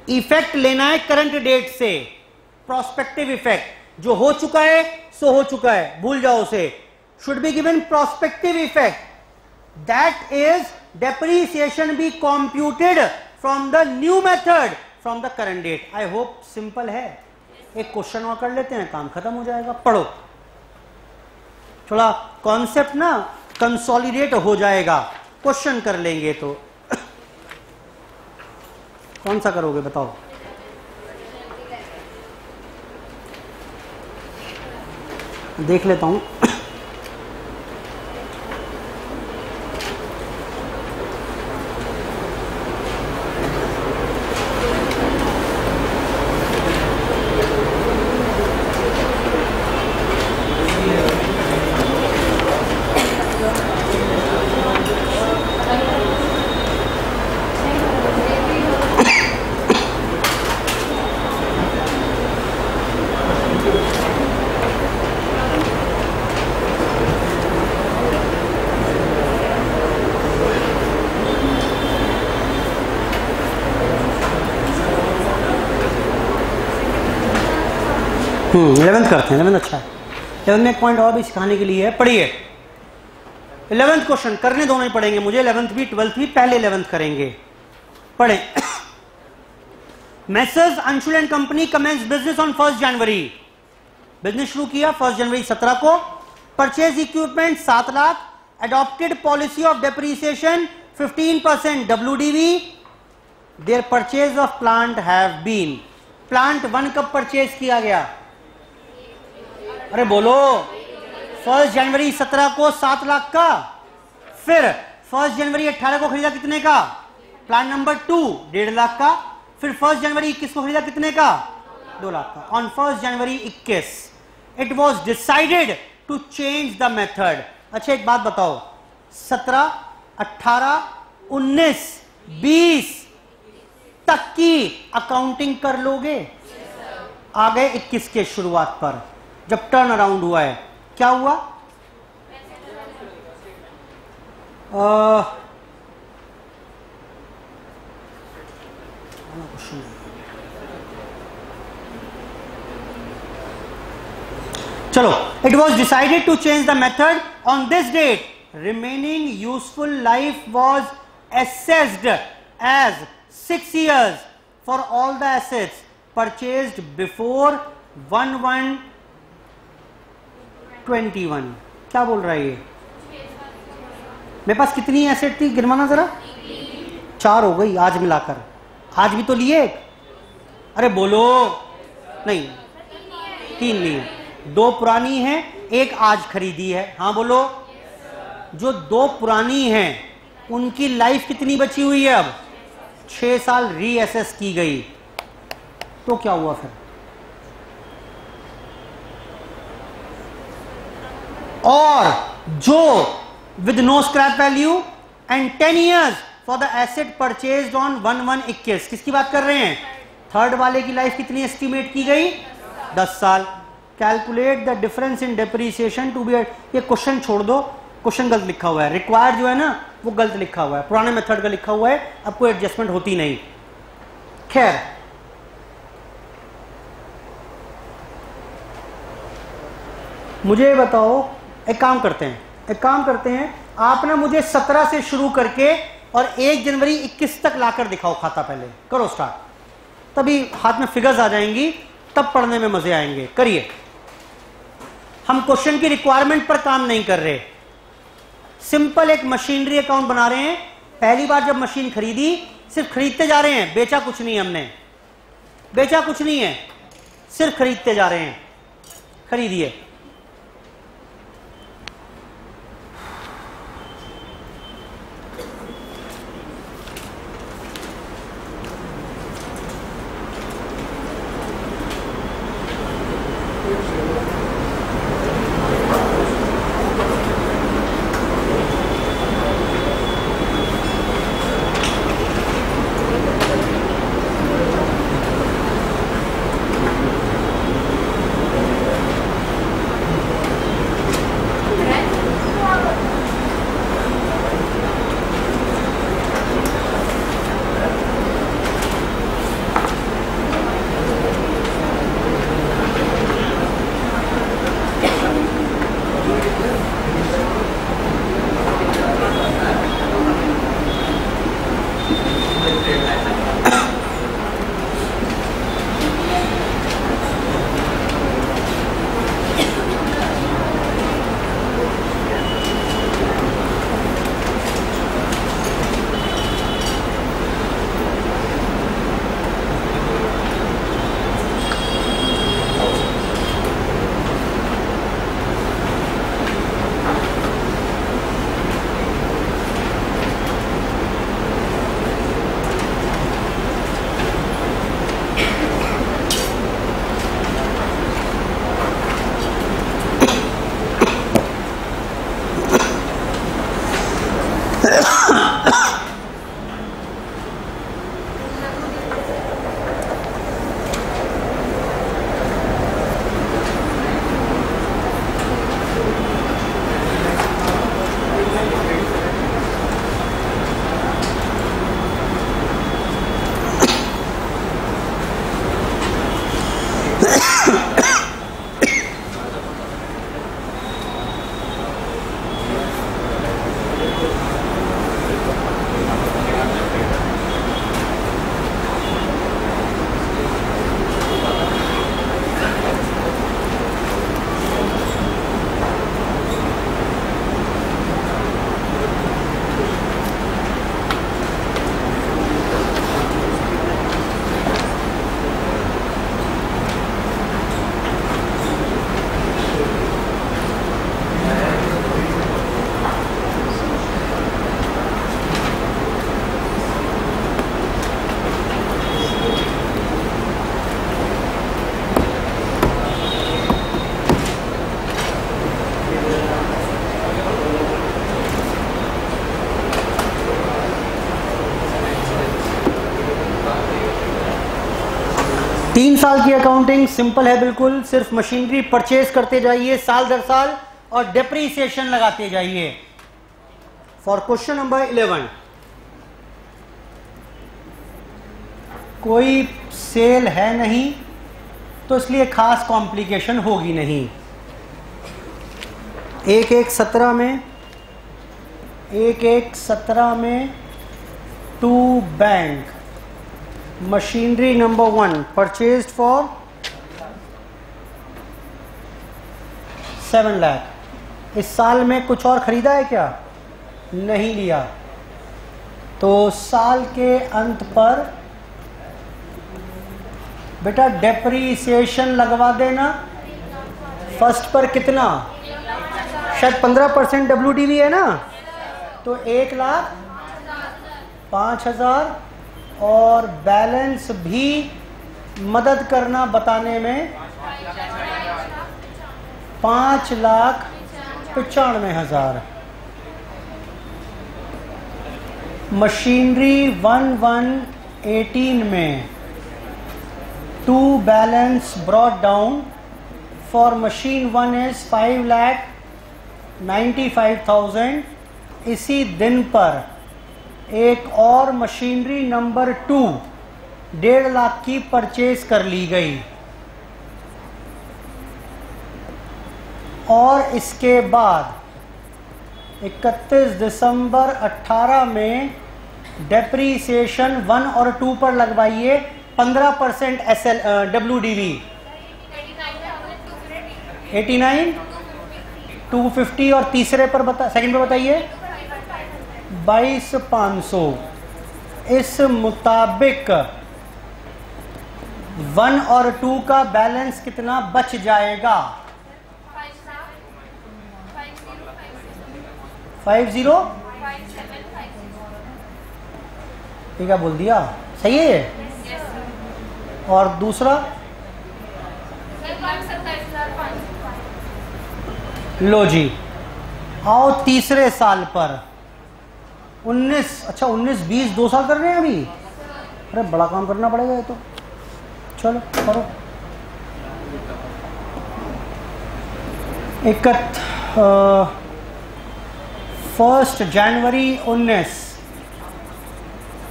इफेक्ट लेना है करंट डेट से। प्रोस्पेक्टिव इफेक्ट, जो हो चुका है सो हो चुका है, भूल जाओ उसे, should be given prospective effect, that is depreciation be computed from the new method from the current date। I hope simple है। एक क्वेश्चन और कर लेते हैं, काम खत्म हो जाएगा। पढ़ो, थोड़ा कॉन्सेप्ट ना कंसोलिडेट हो जाएगा, क्वेश्चन कर लेंगे तो। कौन सा करोगे बताओ? देख लेता हूं। इलेवेंथ करते हैं, 11 अच्छा है। 11 में एक पॉइंट और भी सिखाने के लिए है, पढ़िए। 11th क्वेश्चन करने दोनों ही पढ़ेंगे मुझे, 11th भी 12th भी, पहले 11th करेंगे। पढ़े, messrs Anshul and company commences business on 1 January, business शुरू किया 1 जनवरी 17 को, purchase equipment 7 lakh, adopted policy of depreciation 15% WDV, their purchase of plant have been, plant 1 कब परचेज किया गया? अरे बोलो, 1 जनवरी 17 को 7 लाख का, फिर 1 जनवरी 18 को खरीदा कितने का? प्लान नंबर 2 1.5 लाख का, फिर 1 जनवरी 21 को खरीदा कितने का? 2 लाख का। On 1 January 21 it was decided to change the method, अच्छा एक बात बताओ, 17, 18, 19, 20 तक की अकाउंटिंग कर लोगे? आ गए 21 के शुरुआत पर, जब टर्न अराउंड हुआ है, क्या हुआ? चलो, it was decided to change the method on this date. Remaining useful life was assessed as 6 years for all the assets purchased before 1121. क्या बोल रहा है ये? मेरे पास कितनी एसेट थी, गिनवाना जरा। 4 हो गई आज मिलाकर। आज भी तो लिए एक, अरे बोलो, नहीं 3 लिए, 2 पुरानी है, 1 आज खरीदी है। हाँ बोलो। जो 2 पुरानी हैं उनकी लाइफ कितनी बची हुई है? अब 6 साल रीअसेस की गई, तो क्या हुआ फिर? और जो with no scrap value and 10 years for the asset purchased on 1121, किसकी बात कर रहे हैं? थर्ड वाले की लाइफ कितनी एस्टिमेट की गई? 10 साल। Calculate the difference in depreciation to be, ये क्वेश्चन छोड़ दो, क्वेश्चन गलत लिखा हुआ है, रिक्वायर्ड जो है ना वो गलत लिखा हुआ है, पुराने मेथड का लिखा हुआ है, अब कोई एडजस्टमेंट होती नहीं। खैर, मुझे बताओ, एक काम करते हैं, आप ना मुझे 17 से शुरू करके और 1 जनवरी 21 तक लाकर दिखाओ खाता, पहले करो स्टार्ट, तभी हाथ में फिगर्स आ जाएंगी, तब पढ़ने में मजे आएंगे। करिए। हम क्वेश्चन की रिक्वायरमेंट पर काम नहीं कर रहे, सिंपल एक मशीनरी अकाउंट बना रहे हैं। पहली बार जब मशीन खरीदी, सिर्फ खरीदते जा रहे हैं, बेचा कुछ नहीं, हमने बेचा कुछ नहीं है, सिर्फ खरीदते जा रहे हैं। खरीदिए। साल की अकाउंटिंग सिंपल है बिल्कुल, सिर्फ मशीनरी परचेज करते जाइए साल दर साल और डेप्रीसिएशन लगाते जाइए। फॉर क्वेश्चन नंबर 11, कोई सेल है नहीं तो इसलिए खास कॉम्प्लिकेशन होगी नहीं। 1/1/17 में to bank machinery number 1 purchased for 7 lakh. इस साल में कुछ और खरीदा है क्या? नहीं लिया। तो साल के अंत पर बेटा डेप्रीसिएशन लगवा देना। फर्स्ट पर कितना? शायद 15% WDV है ना, तो 1,05,000 और बैलेंस भी मदद करना बताने में 5,95,000। मशीनरी 1/1/18 में to balance brought down for machine 1 is 5,95,000। इसी दिन पर एक और मशीनरी नंबर 2 1.5 लाख की परचेज कर ली गई और इसके बाद 31 दिसंबर 18 में डेप्रीसिएशन 1 और 2 पर लगवाइए 15% WDV। 89 250 और तीसरे पर सेकंड पर बताइए 22,500। इस मुताबिक 1 और 2 का बैलेंस कितना बच जाएगा? 50। ठीक है, बोल दिया सही है। और दूसरा लो जी, आओ तीसरे साल पर 19, अच्छा 19, 20 2 साल कर रहे हैं अभी। अरे बड़ा काम करना पड़ेगा ये तो। चलो करो। 1 जनवरी 19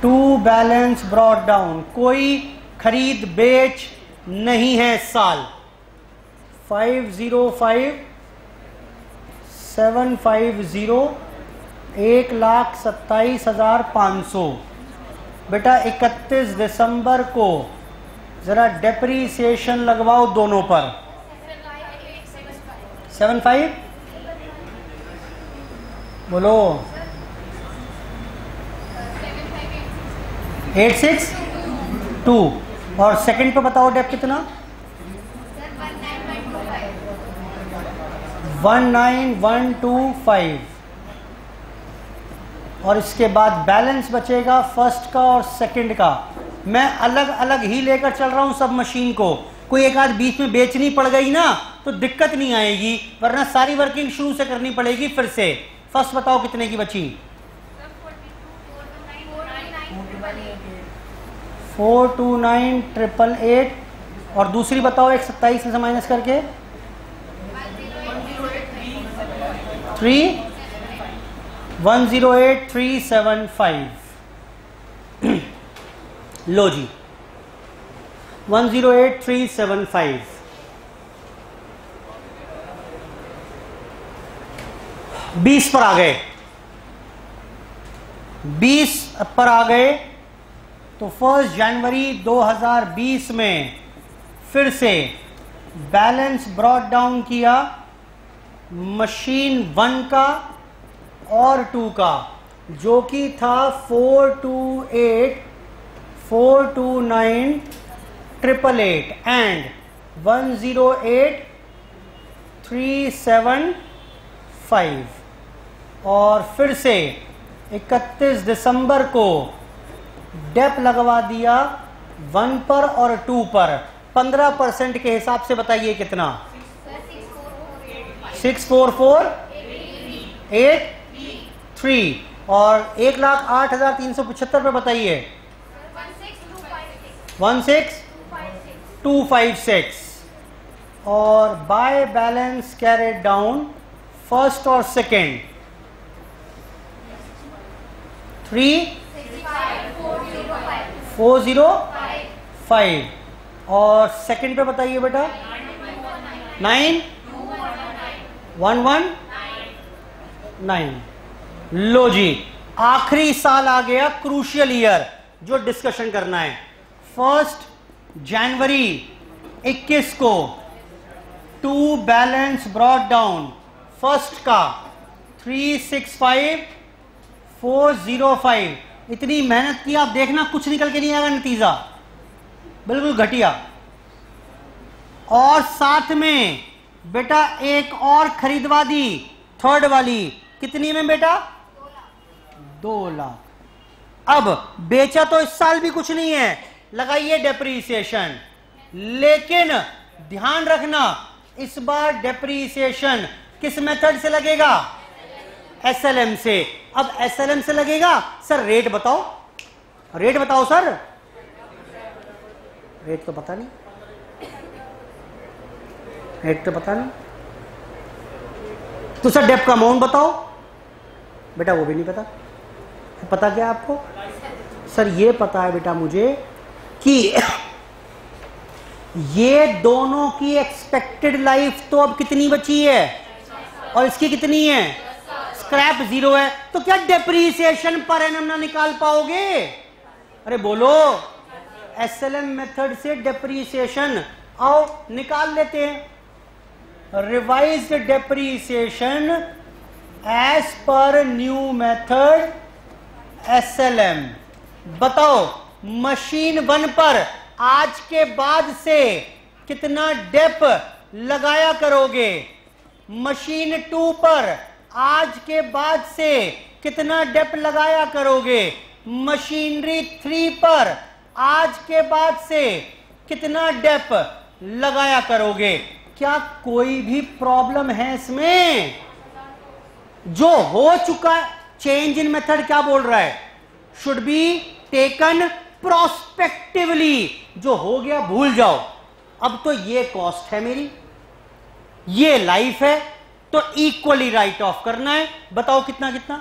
टू बैलेंस ब्रॉट डाउन, कोई खरीद बेच नहीं है इस साल। 5,05,750 1,27,500। बेटा 31 दिसंबर को जरा डेप्रीसिएशन लगवाओ दोनों पर। 75 बोलो। 862 और सेकंड पे बताओ डेप कितना? 19,125 और इसके बाद बैलेंस बचेगा फर्स्ट का और सेकंड का। मैं अलग अलग ही लेकर चल रहा हूं सब मशीन को, कोई एक आध बीच में बेचनी पड़ गई ना तो दिक्कत नहीं आएगी, वरना सारी वर्किंग शुरू से करनी पड़ेगी फिर से। फर्स्ट बताओ कितने की बची? 429,888 और दूसरी बताओ 127 में से माइनस करके 108,375। लो जी 108,375। 20 पर आ गए, 20 पर आ गए तो 1 जनवरी 2020 में फिर से बैलेंस ब्रॉट डाउन किया मशीन 1 का और 2 का, जो कि था 428,429,888 एंड 108,375। और फिर से 31 दिसंबर को डेप लगवा दिया 1 पर और 2 पर 15% के हिसाब से बताइए कितना? 644,833 और 1,08,375 पे बताइए 16,256 256 और by balance carried down first और सेकेंड 405 और सेकंड पे बताइए बेटा 9119। लो जी, आखिरी साल आ गया, क्रूशियल ईयर जो डिस्कशन करना है। 1 जनवरी 21 को 2 बैलेंस ब्रॉट डाउन, फर्स्ट का 365405। इतनी मेहनत की, आप देखना कुछ निकल के नहीं आएगा नतीजा, बिल्कुल घटिया। और साथ में बेटा एक और खरीदवा दी, थर्ड वाली, कितनी में बेटा 2 लाख। अब बेचा तो इस साल भी कुछ नहीं है, लगाइए डेप्रीसिएशन, लेकिन ध्यान रखना इस बार डेप्रीसिएशन किस मेथड से लगेगा, एसएलएम से। अब एसएलएम से लगेगा सर, रेट बताओ, रेट बताओ सर, रेट तो पता नहीं, रेट तो पता नहीं, तो सर डेप का अमाउंट बताओ, बेटा वो भी नहीं पता। पता क्या आपको सर, ये पता है बेटा मुझे कि ये दोनों की एक्सपेक्टेड लाइफ तो अब कितनी बची है और इसकी कितनी है, स्क्रैप 0 है, तो क्या डेप्रीसिएशन पर एनम ना निकाल पाओगे? अरे बोलो, एसएलएम मेथड से डेप्रीसिएशन आओ निकाल लेते हैं। Revised depreciation as per new method SLM. बताओ मशीन 1 पर आज के बाद से कितना डेप लगाया करोगे, मशीन 2 पर आज के बाद से कितना डेप लगाया करोगे, मशीनरी 3 पर आज के बाद से कितना डेप लगाया करोगे? क्या कोई भी प्रॉब्लम है इसमें? जो हो चुका है, चेंज इन मेथड क्या बोल रहा है, शुड बी टेकन प्रोस्पेक्टिवली, जो हो गया भूल जाओ। अब तो ये कॉस्ट है मेरी, ये लाइफ है, तो इक्वली राइट ऑफ करना है। बताओ कितना कितना,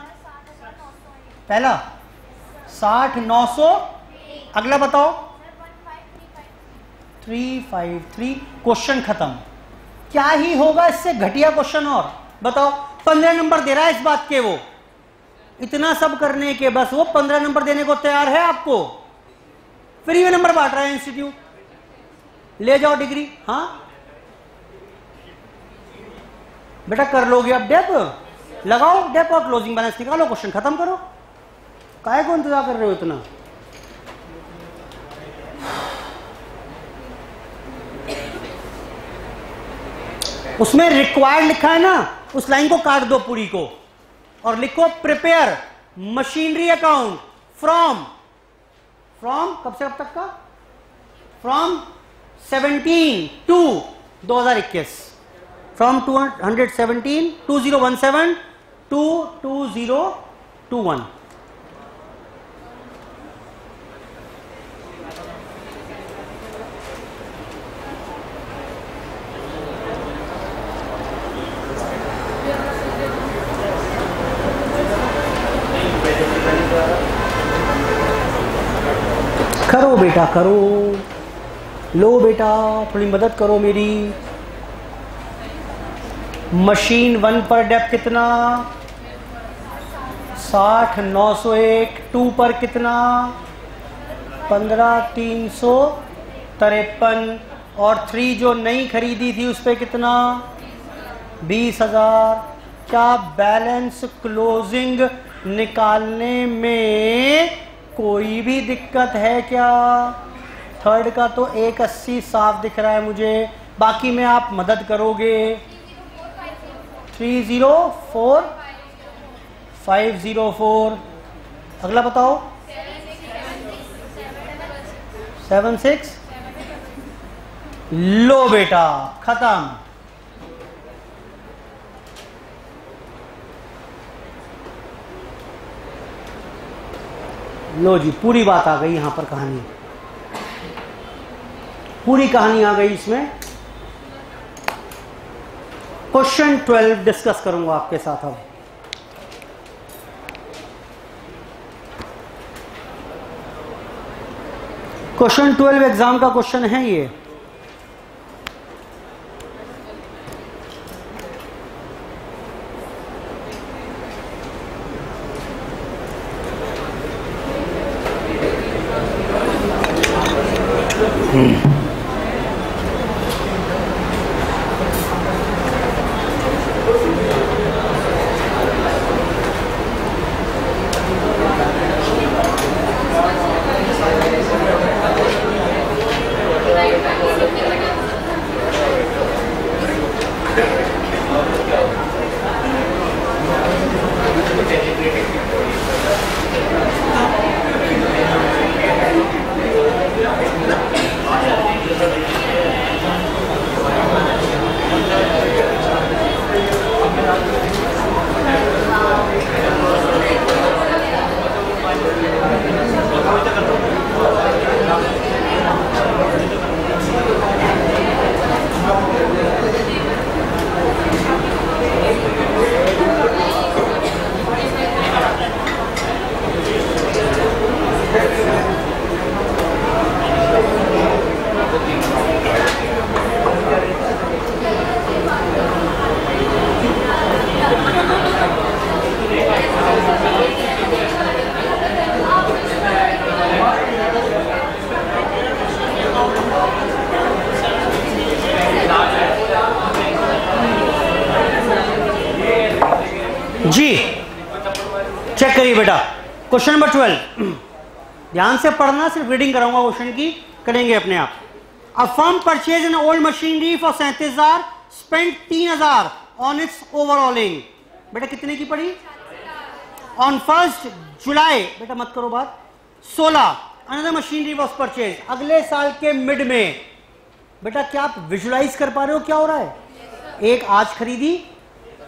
पहला 60,900, अगला बताओ 353। क्वेश्चन खत्म। क्या ही होगा इससे घटिया क्वेश्चन? और बताओ 15 नंबर दे रहा है इस बात के, वो इतना सब करने के बस वो 15 नंबर देने को तैयार है आपको, फ्री में नंबर बांट रहा है इंस्टीट्यूट, ले जाओ डिग्री। हाँ बेटा कर लोगे, अब डेप लगाओ, डेप और क्लोजिंग बैलेंस निकालो, क्वेश्चन खत्म करो, काहे को इंतजार कर रहे हो इतना? उसमें रिक्वायर्ड लिखा है ना, उस लाइन को काट दो पूरी को और लिखो प्रिपेयर मशीनरी अकाउंट फ्रॉम कब से कब तक का, फ्रॉम 17 to 2021, फ्रॉम 2017 to 2021। करो बेटा करो, लो बेटा थोड़ी मदद करो मेरी। मशीन 1 पर डेप कितना, 60,901, 2 पर कितना 15,353, और 3 जो नई खरीदी थी उस पर कितना 20,000। क्या बैलेंस क्लोजिंग निकालने में कोई भी दिक्कत है क्या? थर्ड का तो 180 साफ दिख रहा है मुझे, बाकी में आप मदद करोगे। 304,504, अगला बताओ 76। लो बेटा खत्म। लो जी पूरी बात आ गई यहां पर, कहानी पूरी कहानी आ गई इसमें। क्वेश्चन 12 डिस्कस करूंगा आपके साथ अब। क्वेश्चन 12 एग्जाम का क्वेश्चन है ये। जी चेक करिए बेटा, क्वेश्चन नंबर 12 ध्यान से पढ़ना, सिर्फ रीडिंग कराऊंगा क्वेश्चन की, करेंगे अपने आप। A firm purchase an old machinery for 37,000, spend 3,000 on it's overhauling. बेटा कितने की पड़ी? ऑन 1 जुलाई, बेटा मत करो बात, 16 अनदर मशीनरी वॉज परचेज, अगले साल के मिड में। बेटा क्या आप विजुलाइज कर पा रहे हो क्या हो रहा है? एक आज खरीदी,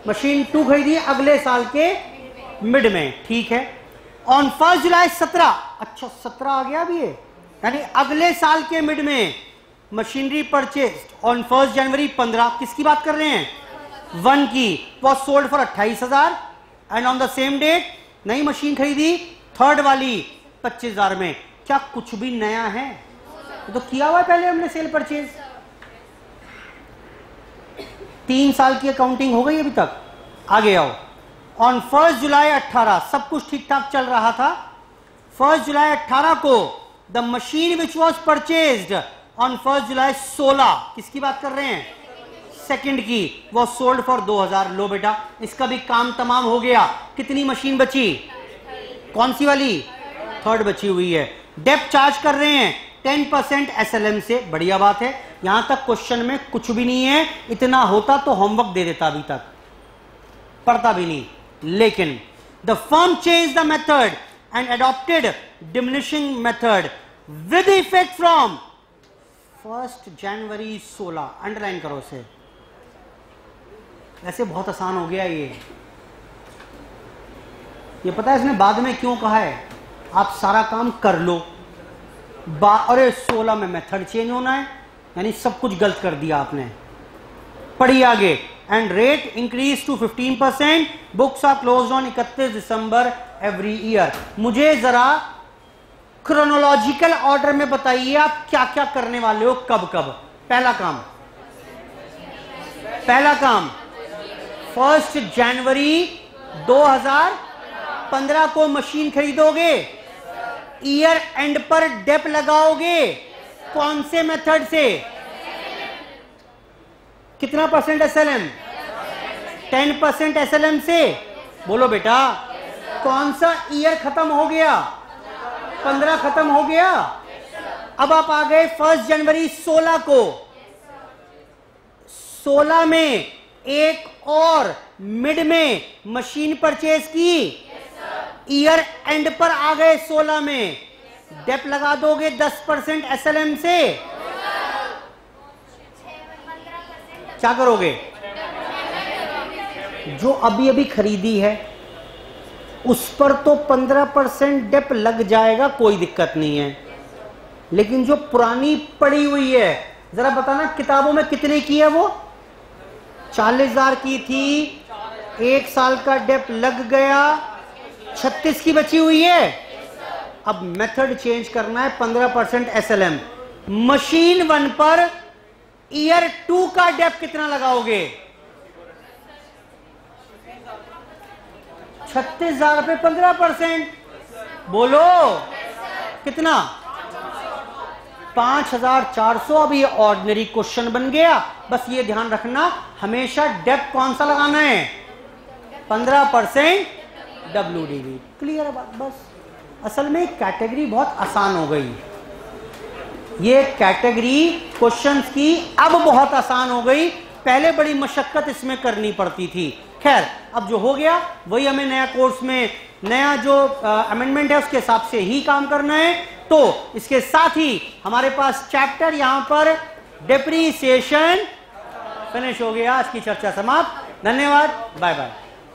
मशीन 2 खरीदी अगले साल के मिड में, ठीक है। ऑन 1 जुलाई 17, अच्छा 17 आ गया अभी ये, यानी अगले साल के मिड में मशीनरी परचेज। ऑन 1 जनवरी 15, किसकी बात कर रहे हैं? 1 की, was sold for 28,000 and on the same date नई मशीन खरीदी, थर्ड वाली 25,000 में। क्या कुछ भी नया है? तो किया हुआ है पहले हमने सेल परचेज। 3 साल की अकाउंटिंग हो गई अभी तक। आगे आओ, ऑन 1 जुलाई 18, सब कुछ ठीक ठाक चल रहा था। 1 जुलाई 18 को the machine which was purchased on 1 जुलाई 16, किसकी बात कर रहे हैं? सेकंड की, वो सोल्ड फॉर 2,000। लो बेटा इसका भी काम तमाम हो गया। कितनी मशीन बची? कौन सी वाली? थर्ड बची हुई है। डेप्थ चार्ज कर रहे हैं 10% SLM से, बढ़िया बात है। यहां तक क्वेश्चन में कुछ भी नहीं है, इतना होता तो होमवर्क दे देता, अभी तक पढ़ता भी नहीं। लेकिन the firm change the method and adopted diminishing method with effect from 1 January 16। Underline करो इसे, ऐसे बहुत आसान हो गया ये पता है इसने बाद में क्यों कहा है? आप सारा काम कर लो, अरे 16 में मेथड चेंज होना है, यानी सब कुछ गलत कर दिया आपने। पढ़िए आगे, and rate increase to 15%, books are closed on 31 December every year. मुझे जरा क्रोनोलॉजिकल ऑर्डर में बताइए आप क्या क्या करने वाले हो, कब कब। पहला काम 1 जनवरी 2015 को मशीन खरीदोगे, ईयर एंड पर डेप लगाओगे, कौन से मेथड से? कितना परसेंट SLM? 10% SLM से। बोलो बेटा, कौन सा ईयर खत्म हो गया? 15 खत्म हो गया। अब आप आ गए 1 जनवरी 16 को। 16 में एक और मिड में मशीन परचेज की, ईयर एंड पर आ गए 16 में, डेप लगा दोगे 10% SLM से। क्या करोगे? जो अभी अभी खरीदी है उस पर तो 15% डेप लग जाएगा, कोई दिक्कत नहीं है। लेकिन जो पुरानी पड़ी हुई है जरा बताना किताबों में कितने की है वो? 40,000 की थी, 1 साल का डेप लग गया, 36 की बची हुई है। अब मेथड चेंज करना है, 15% SLM। मशीन 1 पर ईयर 2 का डेप कितना लगाओगे? 36,000 पे 15%, बोलो कितना? 5,400। अब ये ऑर्डिनरी क्वेश्चन बन गया। बस ये ध्यान रखना, हमेशा डेप कौन सा लगाना है? 15% WDV। क्लियर है बात? बस असल में कैटेगरी बहुत आसान हो गई, ये कैटेगरी क्वेश्चंस की अब बहुत आसान हो गई, पहले बड़ी मशक्कत इसमें करनी पड़ती थी। खैर, अब जो हो गया वही हमें नया कोर्स में नया जो अमेंडमेंट है उसके हिसाब से ही काम करना है। तो इसके साथ ही हमारे पास चैप्टर यहां पर डेप्रीसिएशन फिनिश हो गया। आज की चर्चा समाप्त। धन्यवाद, बाय बाय।